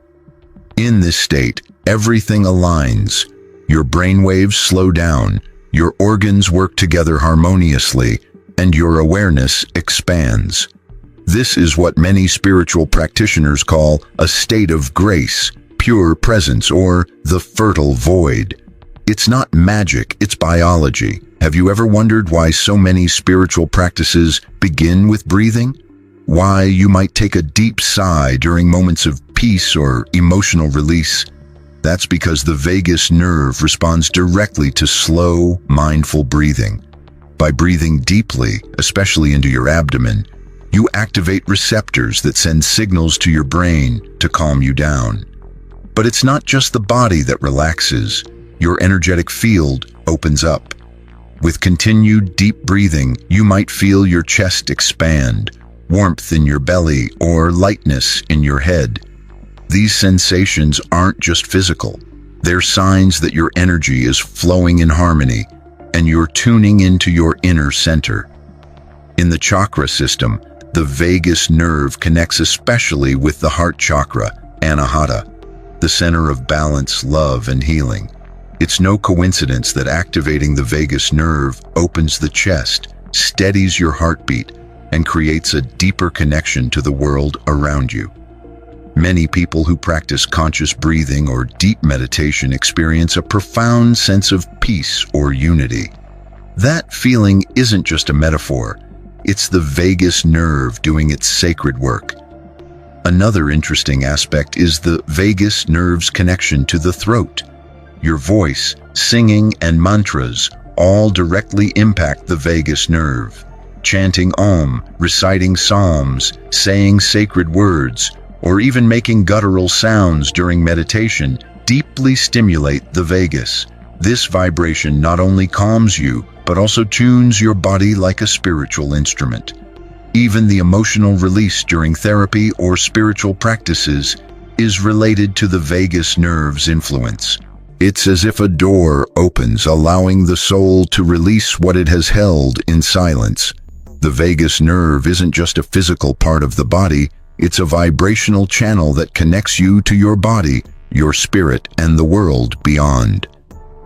In this state, everything aligns. Your brainwaves slow down, your organs work together harmoniously, and your awareness expands. This is what many spiritual practitioners call a state of grace, pure presence, or the fertile void. It's not magic, it's biology. Have you ever wondered why so many spiritual practices begin with breathing? Why you might take a deep sigh during moments of peace or emotional release? That's because the vagus nerve responds directly to slow, mindful breathing. By breathing deeply, especially into your abdomen, you activate receptors that send signals to your brain to calm you down. But it's not just the body that relaxes. Your energetic field opens up. With continued deep breathing, you might feel your chest expand, warmth in your belly, or lightness in your head. These sensations aren't just physical. They're signs that your energy is flowing in harmony, and you're tuning into your inner center. In the chakra system, the vagus nerve connects especially with the heart chakra, Anahata, the center of balance, love, and healing. It's no coincidence that activating the vagus nerve opens the chest, steadies your heartbeat, and creates a deeper connection to the world around you. Many people who practice conscious breathing or deep meditation experience a profound sense of peace or unity. That feeling isn't just a metaphor, it's the vagus nerve doing its sacred work. Another interesting aspect is the vagus nerve's connection to the throat. Your voice, singing, and mantras all directly impact the vagus nerve. Chanting Om, reciting psalms, saying sacred words, or even making guttural sounds during meditation deeply stimulate the vagus. This vibration not only calms you, but also tunes your body like a spiritual instrument. Even the emotional release during therapy or spiritual practices is related to the vagus nerve's influence. It's as if a door opens, allowing the soul to release what it has held in silence. The vagus nerve isn't just a physical part of the body, it's a vibrational channel that connects you to your body, your spirit, and the world beyond.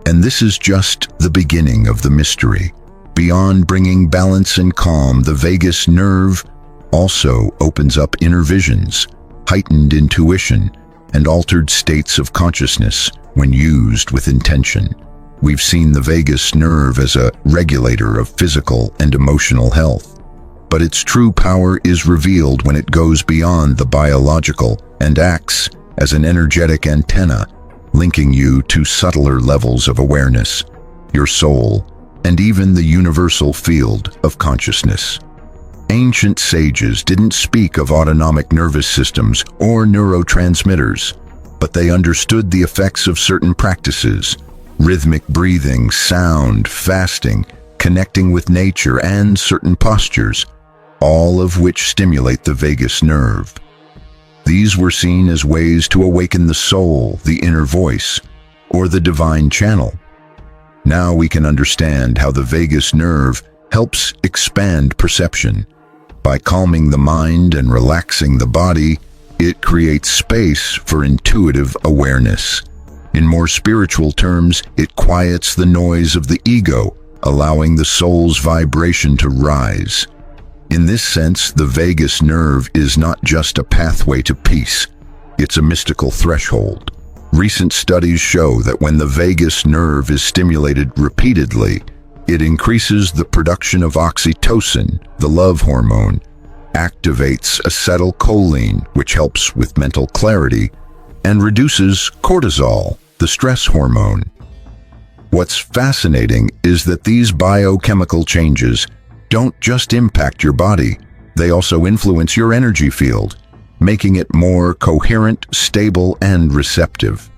And this is just the beginning of the mystery. Beyond bringing balance and calm, the vagus nerve also opens up inner visions, heightened intuition, and altered states of consciousness when used with intention. We've seen the vagus nerve as a regulator of physical and emotional health. But its true power is revealed when it goes beyond the biological and acts as an energetic antenna, linking you to subtler levels of awareness, your soul, and even the universal field of consciousness. Ancient sages didn't speak of autonomic nervous systems or neurotransmitters, but they understood the effects of certain practices, rhythmic breathing, sound, fasting, connecting with nature, and certain postures, all of which stimulate the vagus nerve. These were seen as ways to awaken the soul, the inner voice, or the divine channel. Now we can understand how the vagus nerve helps expand perception. By calming the mind and relaxing the body, it creates space for intuitive awareness. In more spiritual terms, it quiets the noise of the ego, allowing the soul's vibration to rise. In this sense, the vagus nerve is not just a pathway to peace, it's a mystical threshold. Recent studies show that when the vagus nerve is stimulated repeatedly, it increases the production of oxytocin, the love hormone, activates acetylcholine, which helps with mental clarity, and reduces cortisol, the stress hormone. What's fascinating is that these biochemical changes don't just impact your body, they also influence your energy field, making it more coherent, stable, and receptive.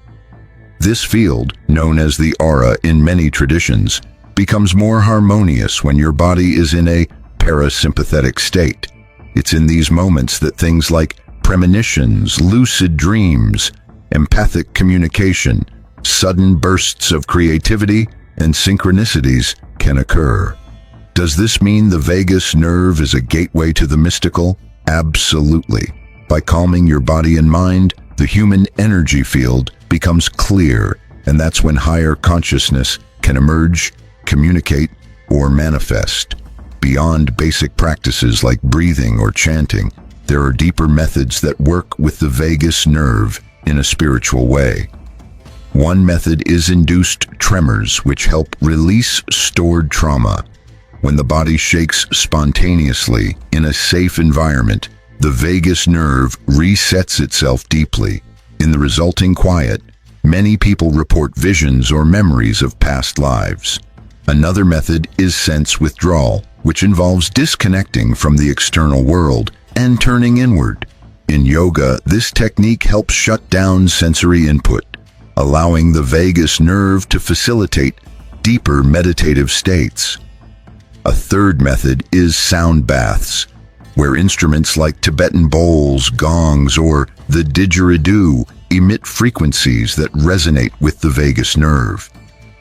This field, known as the aura in many traditions, becomes more harmonious when your body is in a parasympathetic state. It's in these moments that things like premonitions, lucid dreams, empathic communication, sudden bursts of creativity, and synchronicities can occur. Does this mean the vagus nerve is a gateway to the mystical? Absolutely. By calming your body and mind, the human energy field becomes clear, and that's when higher consciousness can emerge, communicate, or manifest. Beyond basic practices like breathing or chanting, there are deeper methods that work with the vagus nerve in a spiritual way. One method is induced tremors, which help release stored trauma. When the body shakes spontaneously in a safe environment, the vagus nerve resets itself deeply. In the resulting quiet, many people report visions or memories of past lives. Another method is sense withdrawal, which involves disconnecting from the external world and turning inward. In yoga, this technique helps shut down sensory input, allowing the vagus nerve to facilitate deeper meditative states. A third method is sound baths, where instruments like Tibetan bowls, gongs, or the didgeridoo emit frequencies that resonate with the vagus nerve.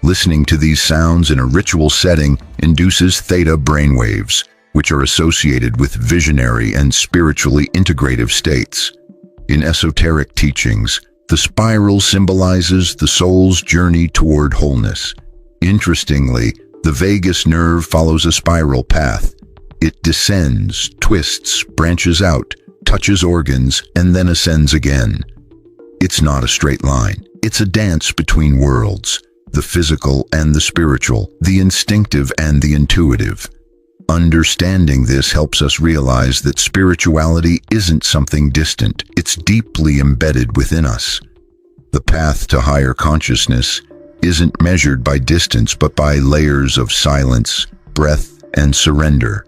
Listening to these sounds in a ritual setting induces theta brainwaves, which are associated with visionary and spiritually integrative states. In esoteric teachings, the spiral symbolizes the soul's journey toward wholeness. Interestingly, the vagus nerve follows a spiral path. It descends, twists, branches out, touches organs, and then ascends again. It's not a straight line. It's a dance between worlds, the physical and the spiritual, the instinctive and the intuitive. Understanding this helps us realize that spirituality isn't something distant. It's deeply embedded within us. The path to higher consciousness isn't measured by distance but by layers of silence, breath, and surrender.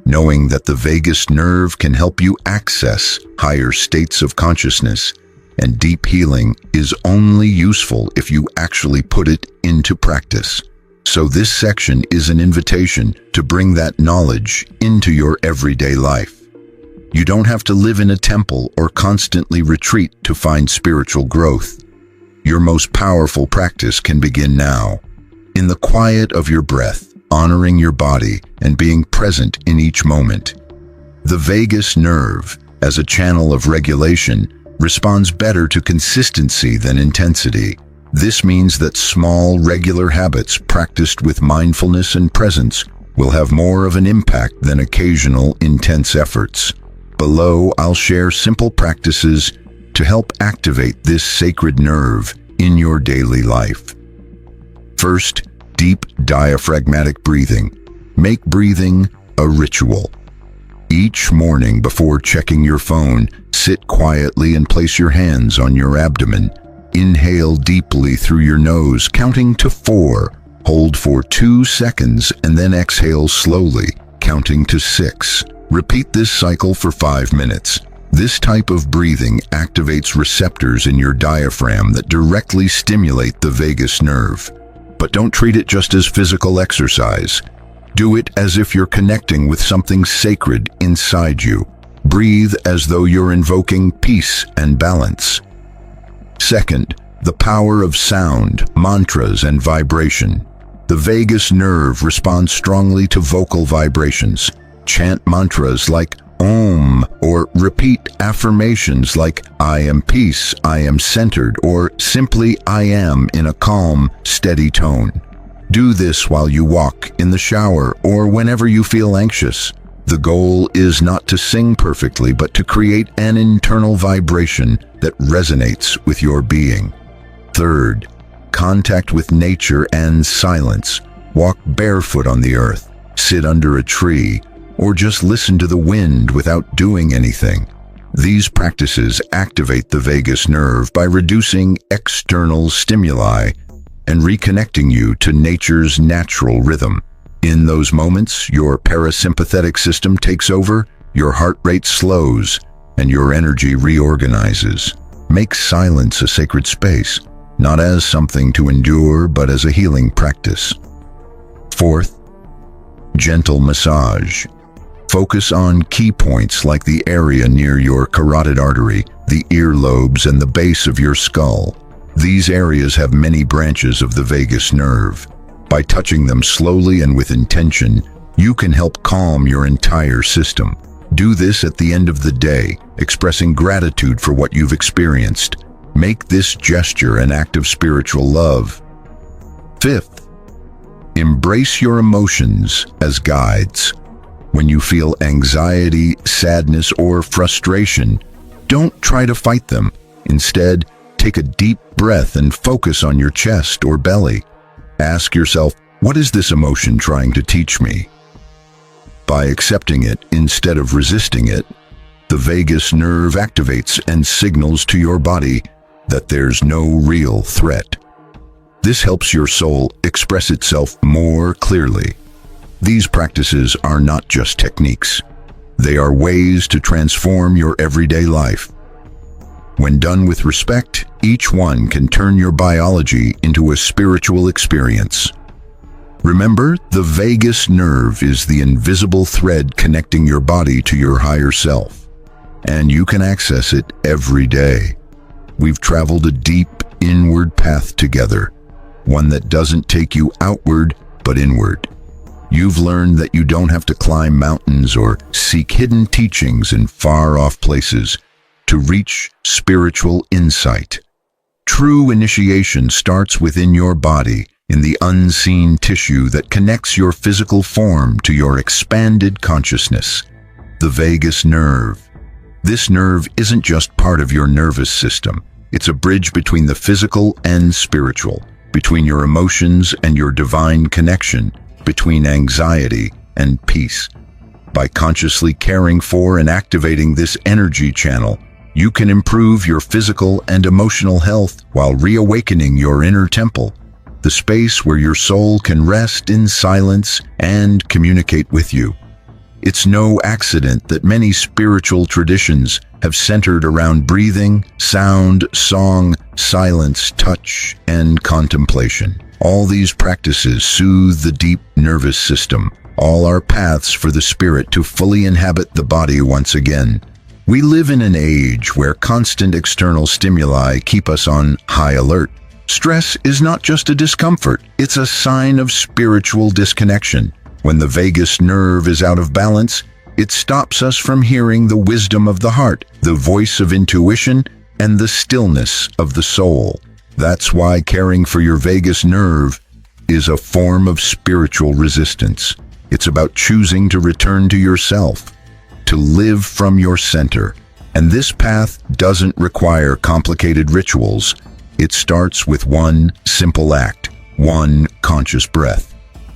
Knowing that the vagus nerve can help you access higher states of consciousness and deep healing is only useful if you actually put it into practice. So this section is an invitation to bring that knowledge into your everyday life. You don't have to live in a temple or constantly retreat to find spiritual growth. Your most powerful practice can begin now, in the quiet of your breath, honoring your body and being present in each moment. The vagus nerve, as a channel of regulation, responds better to consistency than intensity. This means that small, regular habits practiced with mindfulness and presence will have more of an impact than occasional, intense efforts. Below, I'll share simple practices to help activate this sacred nerve in your daily life. First, deep diaphragmatic breathing. Make breathing a ritual. Each morning before checking your phone, sit quietly and place your hands on your abdomen. Inhale deeply through your nose, counting to 4. Hold for 2 seconds and then exhale slowly, counting to 6. Repeat this cycle for 5 minutes. This type of breathing activates receptors in your diaphragm that directly stimulate the vagus nerve. But don't treat it just as physical exercise. Do it as if you're connecting with something sacred inside you. Breathe as though you're invoking peace and balance. Second, the power of sound, mantras, and vibration. The vagus nerve responds strongly to vocal vibrations. Chant mantras like Om, or repeat affirmations like I am peace, I am centered, or simply I am in a calm, steady tone. Do this while you walk, in the shower, or whenever you feel anxious. The goal is not to sing perfectly, but to create an internal vibration that resonates with your being. Third, contact with nature and silence. Walk barefoot on the earth, sit under a tree, or just listen to the wind without doing anything. These practices activate the vagus nerve by reducing external stimuli and reconnecting you to nature's natural rhythm. In those moments, your parasympathetic system takes over, your heart rate slows, and your energy reorganizes. Make silence a sacred space, not as something to endure, but as a healing practice. Fourth, gentle massage. Focus on key points like the area near your carotid artery, the earlobes, and the base of your skull. These areas have many branches of the vagus nerve. By touching them slowly and with intention, you can help calm your entire system. Do this at the end of the day, expressing gratitude for what you've experienced. Make this gesture an act of spiritual love. Fifth, embrace your emotions as guides. When you feel anxiety, sadness, or frustration, don't try to fight them. Instead, take a deep breath and focus on your chest or belly. Ask yourself, what is this emotion trying to teach me? By accepting it instead of resisting it, the vagus nerve activates and signals to your body that there's no real threat. This helps your soul express itself more clearly. These practices are not just techniques. They are ways to transform your everyday life. When done with respect, each one can turn your biology into a spiritual experience. Remember, the vagus nerve is the invisible thread connecting your body to your higher self, and you can access it every day. We've traveled a deep, inward path together, one that doesn't take you outward, but inward. You've learned that you don't have to climb mountains or seek hidden teachings in far-off places to reach spiritual insight. True initiation starts within your body, in the unseen tissue that connects your physical form to your expanded consciousness, the vagus nerve. This nerve isn't just part of your nervous system. It's a bridge between the physical and spiritual, between your emotions and your divine connection, between anxiety and peace. By consciously caring for and activating this energy channel, you can improve your physical and emotional health while reawakening your inner temple, the space where your soul can rest in silence and communicate with you. It's no accident that many spiritual traditions have centered around breathing, sound, song, silence, touch, and contemplation. All these practices soothe the deep nervous system. All are paths for the spirit to fully inhabit the body once again. We live in an age where constant external stimuli keep us on high alert. Stress is not just a discomfort, it's a sign of spiritual disconnection. When the vagus nerve is out of balance, it stops us from hearing the wisdom of the heart, the voice of intuition, and the stillness of the soul. That's why caring for your vagus nerve is a form of spiritual resistance. It's about choosing to return to yourself, to live from your center. And this path doesn't require complicated rituals. It starts with one simple act, one conscious breath.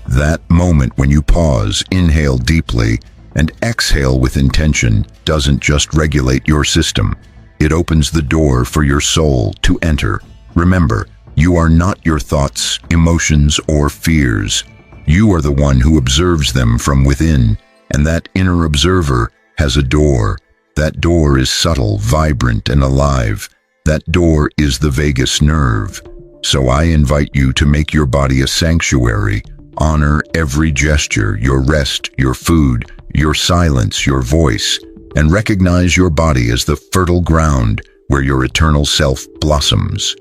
That moment when you pause, inhale deeply, and exhale with intention doesn't just regulate your system. It opens the door for your soul to enter. Remember, you are not your thoughts, emotions, or fears. You are the one who observes them from within, and that inner observer has a door. That door is subtle, vibrant, and alive. That door is the vagus nerve. So I invite you to make your body a sanctuary, Honor every gesture, your rest, your food, your silence, your voice, and recognize your body as the fertile ground where your eternal self blossoms.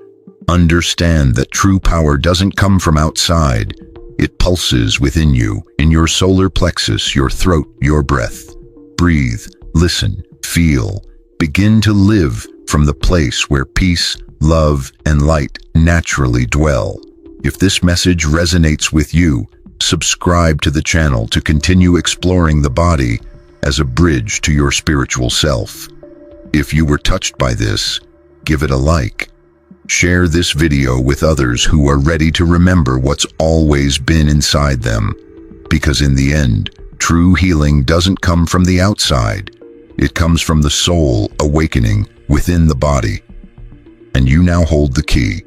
Understand that true power doesn't come from outside. It pulses within you, in your solar plexus, your throat, your breath. Breathe, listen, feel. Begin to live from the place where peace, love, and light naturally dwell. If this message resonates with you, subscribe to the channel to continue exploring the body as a bridge to your spiritual self. If you were touched by this, give it a like. Share this video with others who are ready to remember what's always been inside them. Because in the end, true healing doesn't come from the outside. It comes from the soul awakening within the body. And you now hold the key.